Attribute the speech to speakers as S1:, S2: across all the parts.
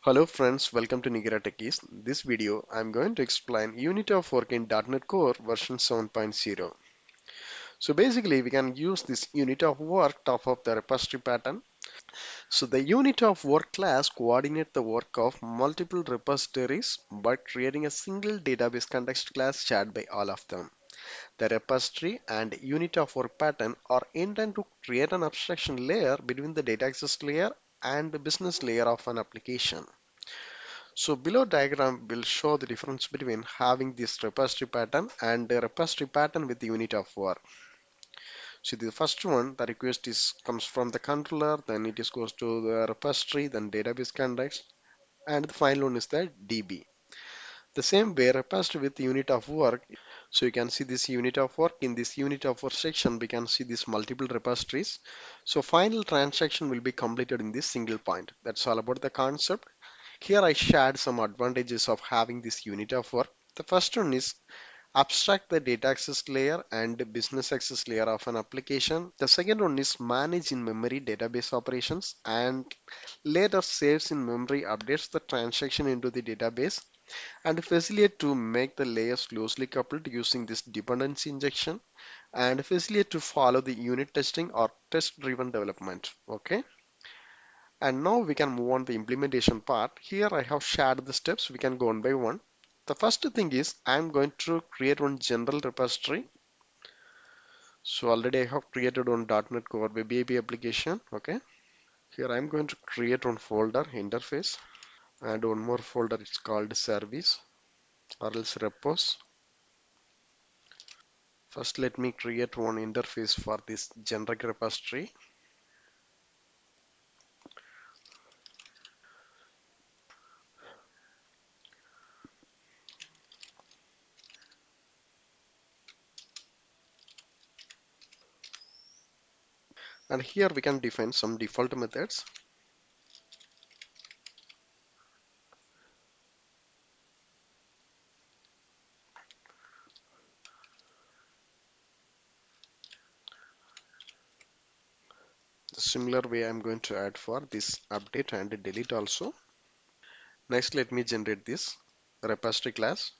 S1: Hello friends, welcome to Nihira Techiees. This video I'm going to explain unit of work in .NET Core version 7.0. So basically we can use this unit of work top of the repository pattern. So the unit of work class coordinates the work of multiple repositories by creating a single database context class shared by all of them. The repository and unit of work pattern are intended to create an abstraction layer between the data access layer and the business layer of an application. So below diagram will show the difference between having this repository pattern and the repository pattern with the unit of work. So the first one, the request is comes from the controller, then it is goes to the repository, then database context, and the final one is the DB. The same way repository with unit of work. So you can see this unit of work. In this unit of work section, we can see these multiple repositories. So final transaction will be completed in this single point. That's all about the concept. Here I shared some advantages of having this unit of work. The first one is abstract the data access layer and the business access layer of an application. The second one is manage in memory database operations and later saves in memory updates the transaction into the database and facilitate to make the layers closely coupled using this dependency injection and facilitate to follow the unit testing or test driven development. Okay. And now we can move on to the implementation part. Here I have shared the steps. We can go one by one. The first thing is I'm going to create one general repository. So already I have created one .NET Core Web API application. Okay. Here I'm going to create one folder interface and one more folder. It's called service or else repos. First let me create one interface for this generic repository. And here we can define some default methods. The similar way I'm going to add for this update and delete also. Next, let me generate this repository class.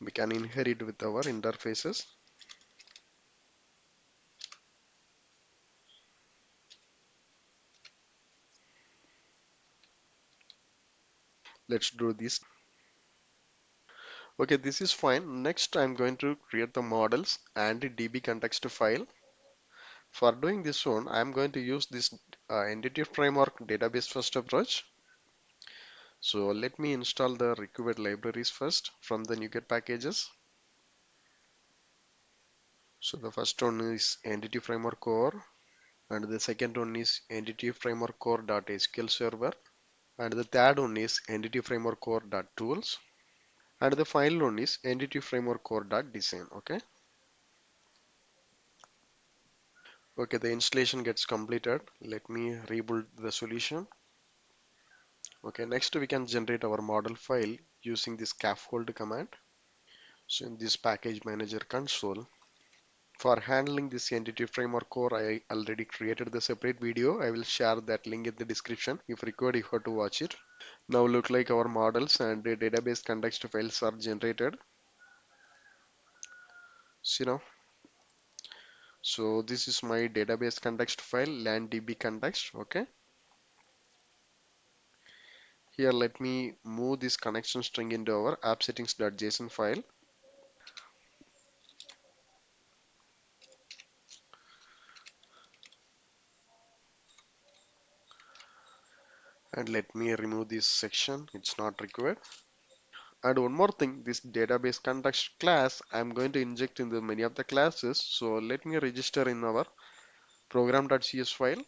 S1: We can inherit with our interfaces. Let's do this. Okay, this is fine. Next, I'm going to create the models and the dbcontext file. For doing this one, I'm going to use this entity framework database first approach. So let me install the required libraries first from the NuGet packages. So the first one is entity framework core, and the second one is entity framework core.sql server, and the third one is entity framework core.tools, and the final one is entity framework core.design. Okay, the installation gets completed. Let me rebuild the solution. Okay, next we can generate our model file using this scaffold command. So in this package manager console, for handling this entity framework core, I already created the separate video. I will share that link in the description. If required, you have to watch it. Now look like our models and the database context files are generated. See now. So this is my database context file, land db context. Okay. Here let me move this connection string into our app settings.json file. And let me remove this section. It's not required. And one more thing, this database context class, I'm going to inject in the many of the classes. So let me register in our program.cs file.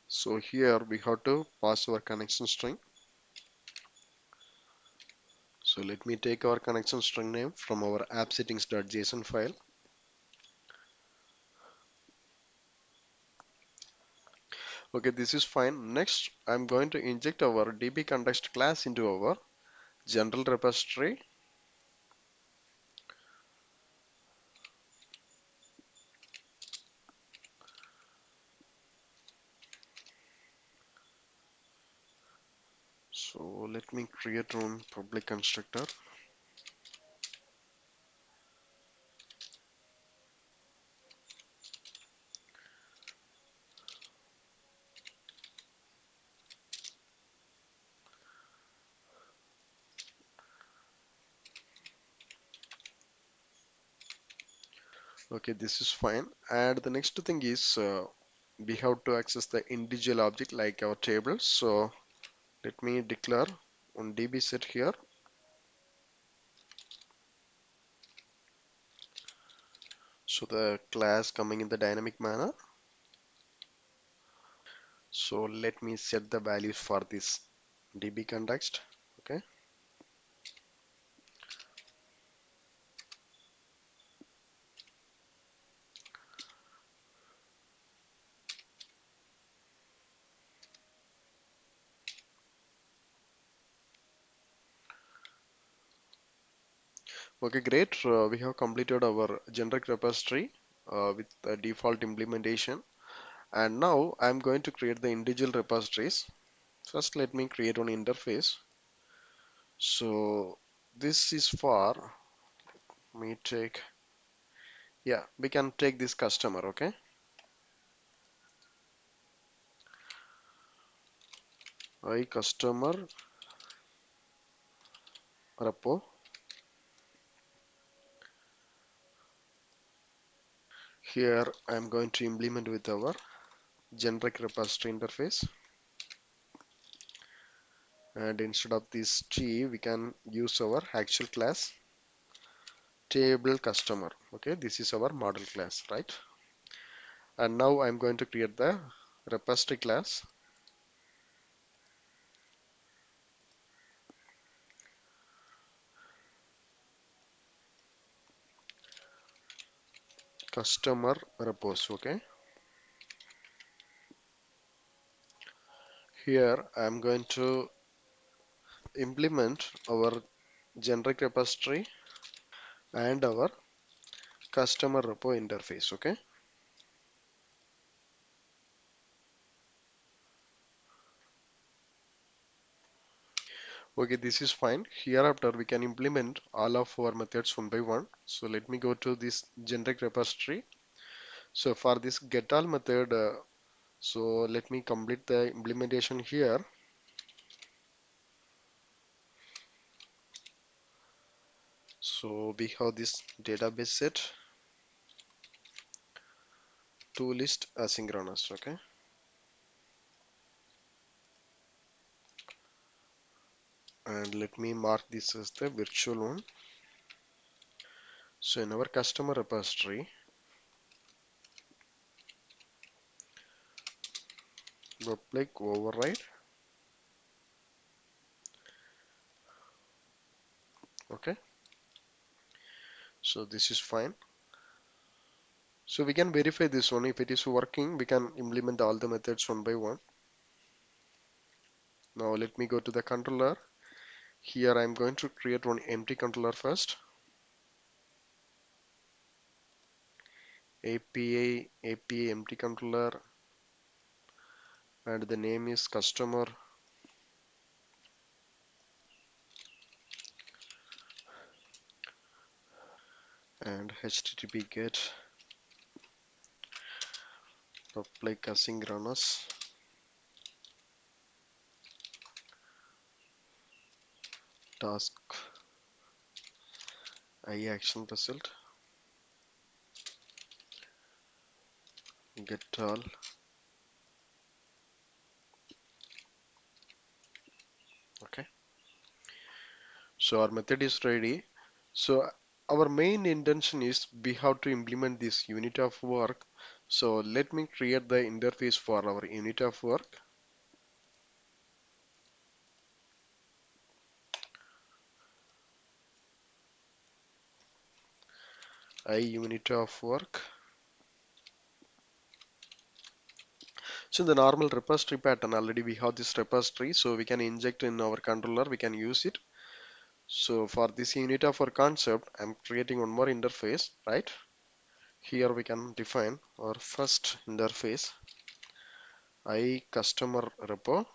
S1: So here we have to pass our connection string. So let me take our connection string name from our app settings.json file. Okay, this is fine. Next, I'm going to inject our dbcontext class into our general repository. So let me create one public constructor. Okay, this is fine. And the next thing is we have to access the individual object like our table. So let me declare on db set here. So the class coming in the dynamic manner. So let me set the values for this db context. Okay. Okay, great. We have completed our generic repository with the default implementation. And now I'm going to create the individual repositories. First, let me create an interface. So this is for me take, yeah, we can take this customer, okay? I customer repo. Here I'm going to implement with our generic repository interface. And instead of this T, we can use our actual class table customer. Okay, this is our model class, right? And now I'm going to create the repository class customer repos. Okay, here I'm going to implement our generic repository and our customer repo interface. Okay, okay, this is fine. Hereafter we can implement all of our methods one by one. So let me go to this generic repository. So for this get all method, so let me complete the implementation here. So we have this database set to list asynchronous. Okay, and let me mark this as the virtual one. So in our customer repository, public override. Okay, so this is fine. So we can verify this one. If it is working, we can implement all the methods one by one. Now let me go to the controller. Here I'm going to create one empty controller first. API empty controller, and the name is customer, and HTTP get public asynchronous task I action result get all. Okay, so our method is ready. So our main intention is we have to implement this unit of work. So let me create the interface for our unit of work. I unit of work. So in the normal repository pattern, already we have this repository, so we can inject in our controller, we can use it. So for this unit of our concept, I'm creating one more interface, right? Here we can define our first interface, I customer repo,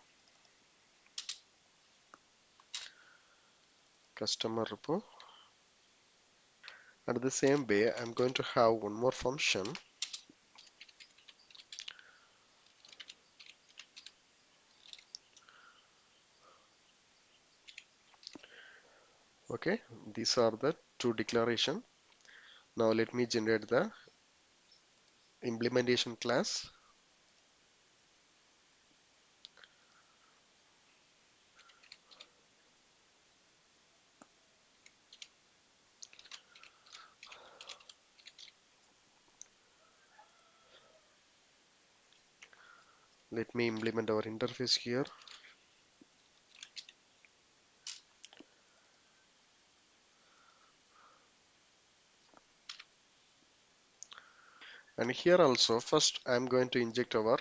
S1: customer repo. And the same way, I'm going to have one more function. Okay, these are the two declaration. Now let me generate the implementation class. Let me implement our interface here. And here also, first I'm going to inject our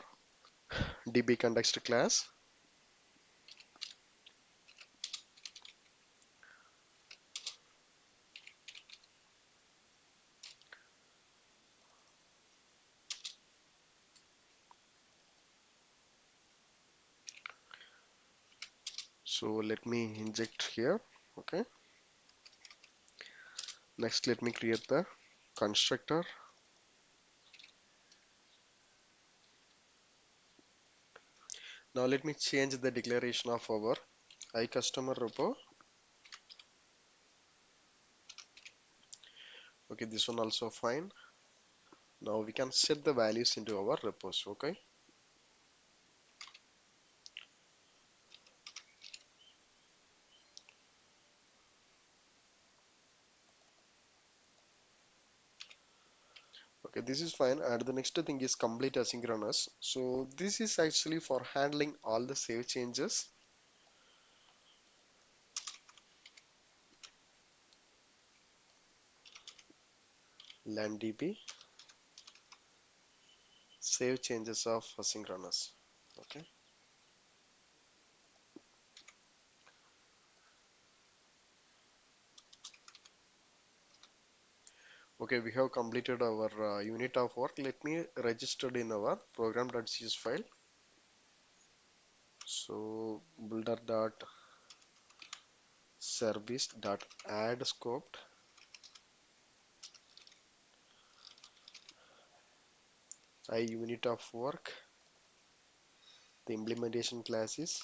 S1: dbcontext class. So let me inject here. Okay. Next, let me create the constructor. Now let me change the declaration of our iCustomer repo. Okay, this one also fine. Now we can set the values into our repos. Okay. Okay, this is fine. And the next thing is complete asynchronous. So this is actually for handling all the save changes. LandDB save changes of asynchronous. Okay. Okay, we have completed our unit of work. Let me register in our program.cs file. So builder.service.add scoped. I unit of work. The implementation class is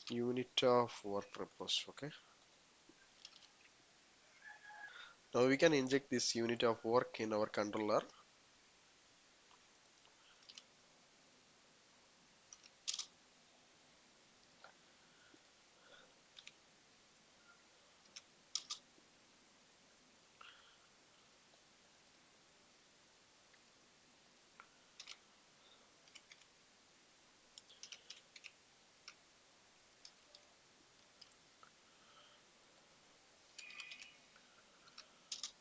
S1: unit of work repos. Okay. Now we can inject this unit of work in our controller.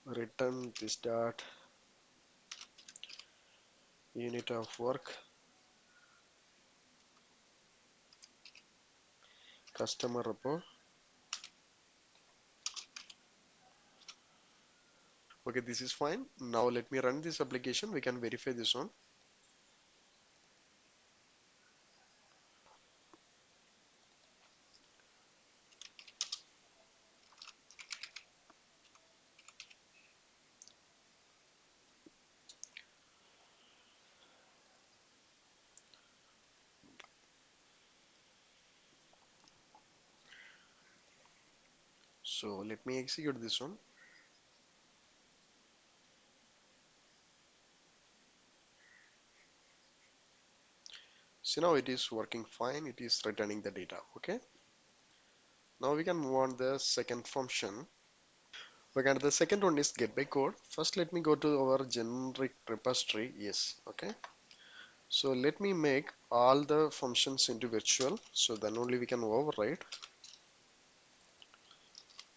S1: Return this dot unit of work customer repo. Okay, this is fine. Now let me run this application. We can verify this one. So let me execute this one. So now it is working fine. It is returning the data. Okay. Now we can move on the second function. Okay, and the second one is get by code. First, let me go to our generic repository. Yes. Okay. So let me make all the functions into virtual. So then only we can override.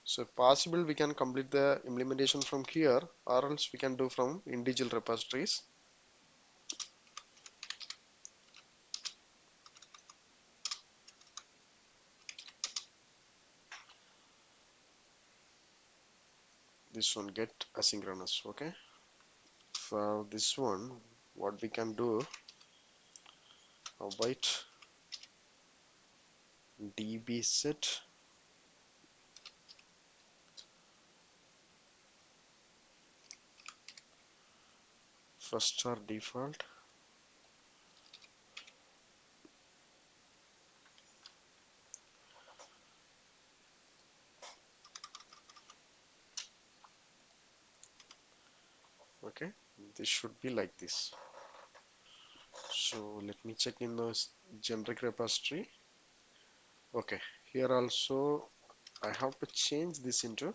S1: So if possible, we can complete the implementation from here, or else we can do from individual repositories. this one get asynchronous. Okay, for this one what we can do, wait db set first star default. Okay, this should be like this. So let me check in the generic repository. Okay, here also I have to change this into,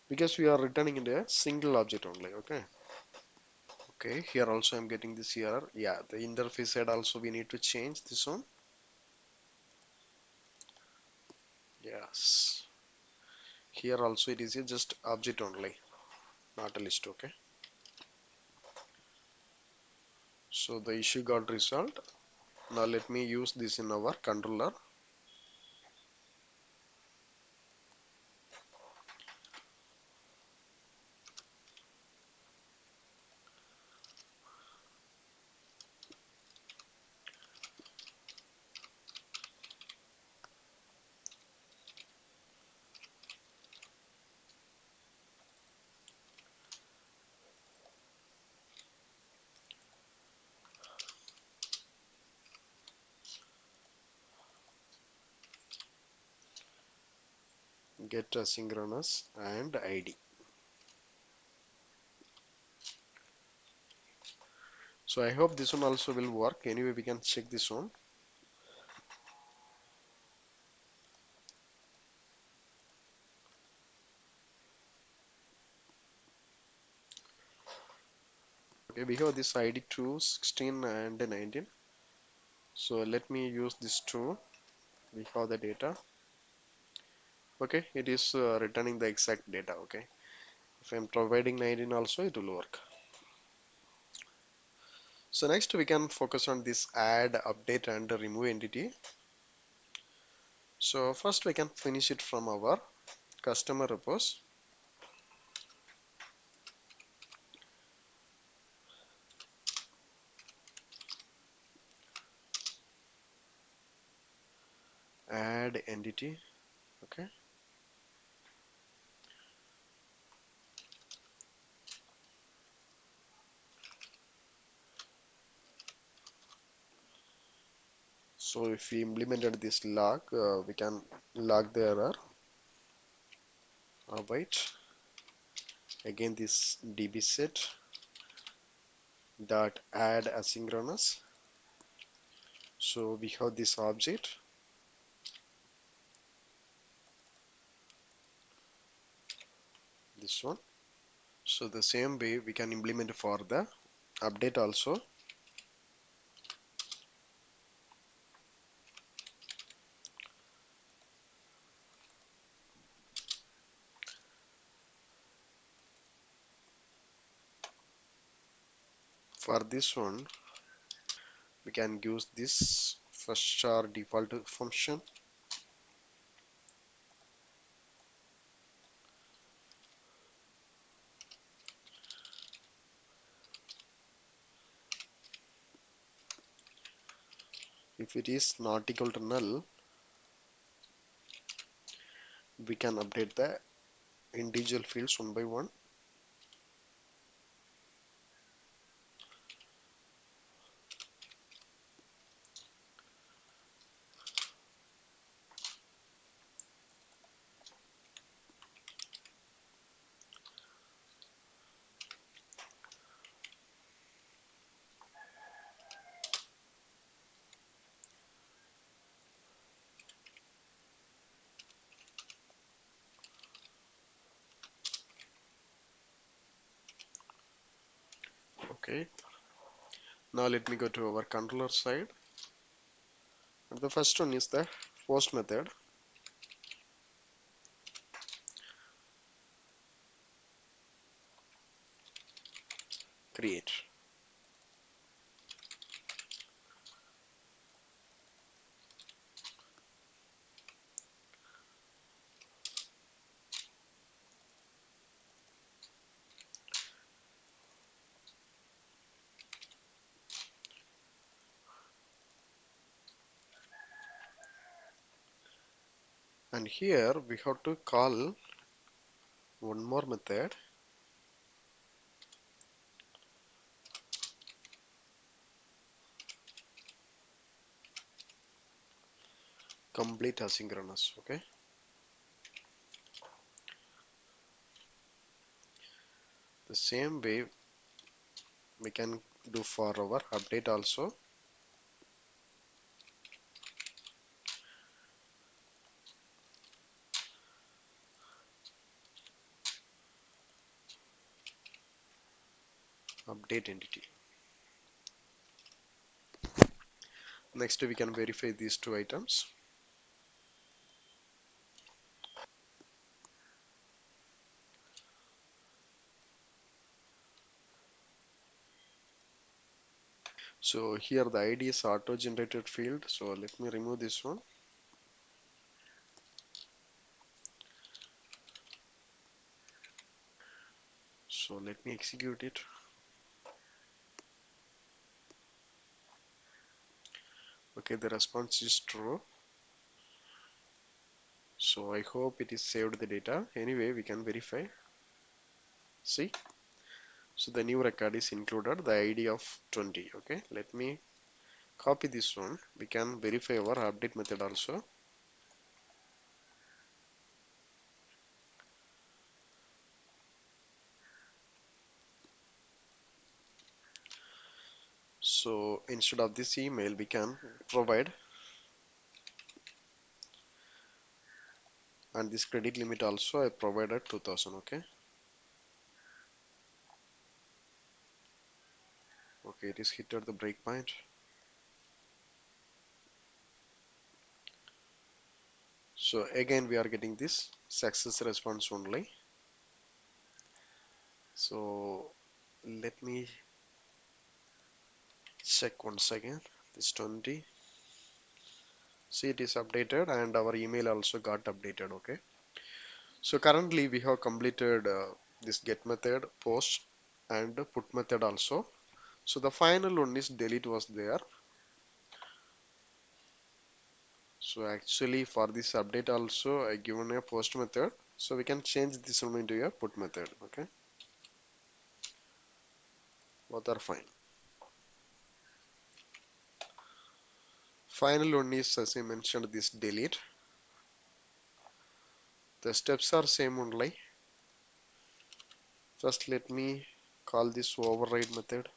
S1: because we are returning in a single object only. Okay, here also I'm getting this error. Yeah, the interface side also we need to change this one. Yes, here also it is a just object only, not a list. Okay, so the issue got resolved. Now let me use this in our controller. Get asynchronous and ID. So I hope this one also will work. Anyway, we can check this one. Okay, we have this ID 2, 16 and 19. So let me use this 2. We have the data. Okay, it is returning the exact data. Okay, if I'm providing 19 also, it will work. So next we can focus on this add, update and remove entity. So first we can finish it from our customer repos. Add entity. Okay, so if we implemented this log, we can log the error. Wait, again this db set dot add asynchronous. So we have this object, this one. So the same way we can implement for the update also. For this one we can use this first char default function. If it is not equal to null, we can update the individual fields one by one. Okay, now let me go to our controller side. And the first one is the post method. Create. And here we have to call one more method, complete asynchronous. Okay, the same way we can do for our update also. Update entity. Next we can verify these two items. So here the ID is auto generated field, so let me remove this one. So let me execute it. Okay, the response is true, so I hope it is saved the data. Anyway, we can verify. See, so the new record is included the ID of 20. Okay, let me copy this one. We can verify our update method also. So instead of this email we can provide, and this credit limit also I provided 2000. Okay, okay, it is hit at the breakpoint. So again we are getting this success response only. So let me check once again. This 20, see, it is updated and our email also got updated. Okay, so currently we have completed this get method, post and put method also. So the final one is delete was there. So actually for this update also I given a post method, so we can change this one into a put method. Okay, both are fine. Final one is, as I mentioned, this delete. The steps are same only. First let me call this override method,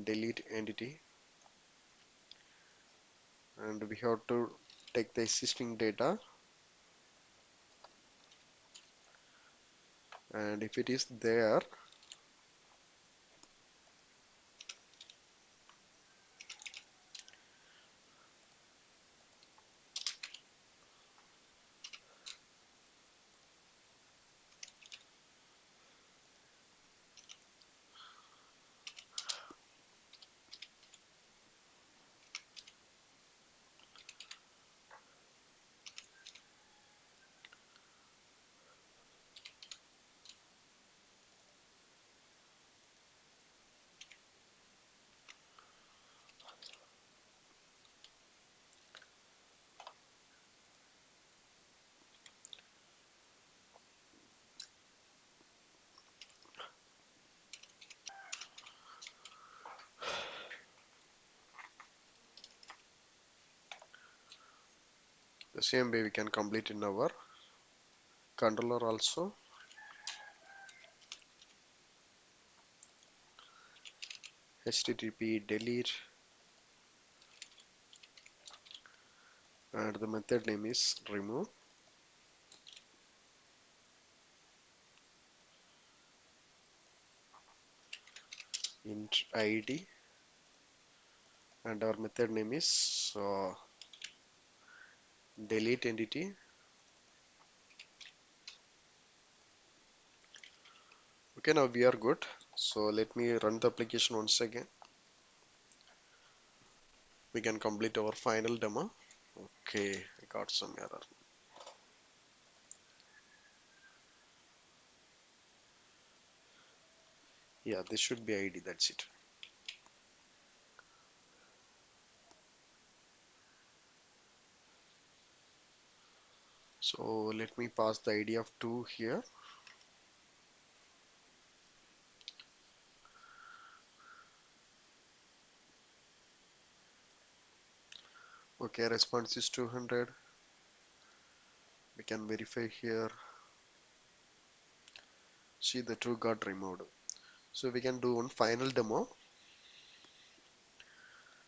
S1: delete entity, and we have to take the existing data, and if it is there, the same way we can complete in our controller also. HTTP delete, and the method name is remove. Int id, and our method name is delete entity. Okay, now we are good. So let me run the application once again. We can complete our final demo. Okay, I got some error. Yeah, this should be ID, that's it. So let me pass the ID of 2 here. Okay, response is 200. We can verify here. See, the 2 got removed. So we can do one final demo.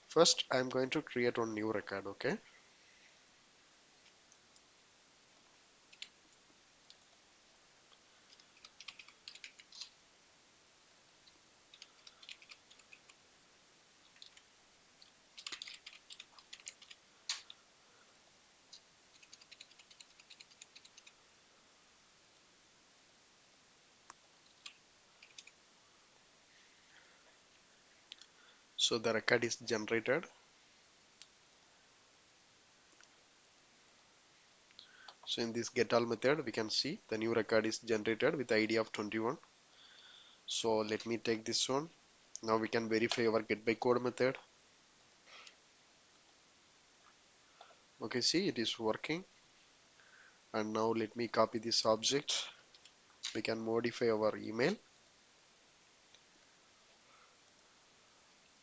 S1: First, I'm going to create one new record, okay? So the record is generated. So in this get all method, we can see the new record is generated with ID of 21. So let me take this one. Now we can verify our get by code method. Okay, see, it is working. And now let me copy this object. We can modify our email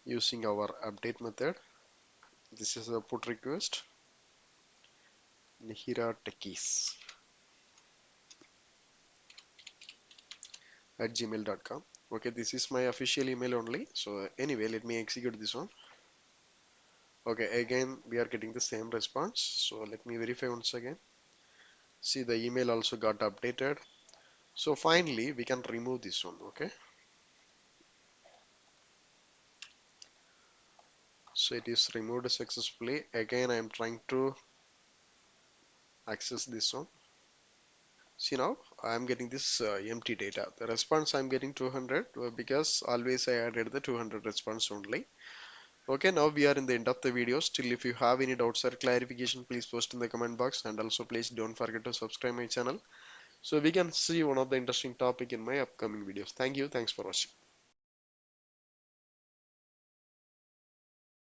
S1: using our update method. This is a put request. Nihira Techiees at gmail.com. Okay, this is my official email only. So anyway, let me execute this one. Okay, again we are getting the same response. So let me verify once again. See, the email also got updated. So finally we can remove this one. Okay, so it is removed successfully. Again I am trying to access this one. See, now I am getting this empty data. The response I am getting 200 because always I added the 200 response only. Okay, now we are in the end of the video. Still, if you have any doubts or clarification, please post in the comment box, and also please don't forget to subscribe my channel so we can see one of the interesting topic in my upcoming videos. Thank you. Thanks for watching.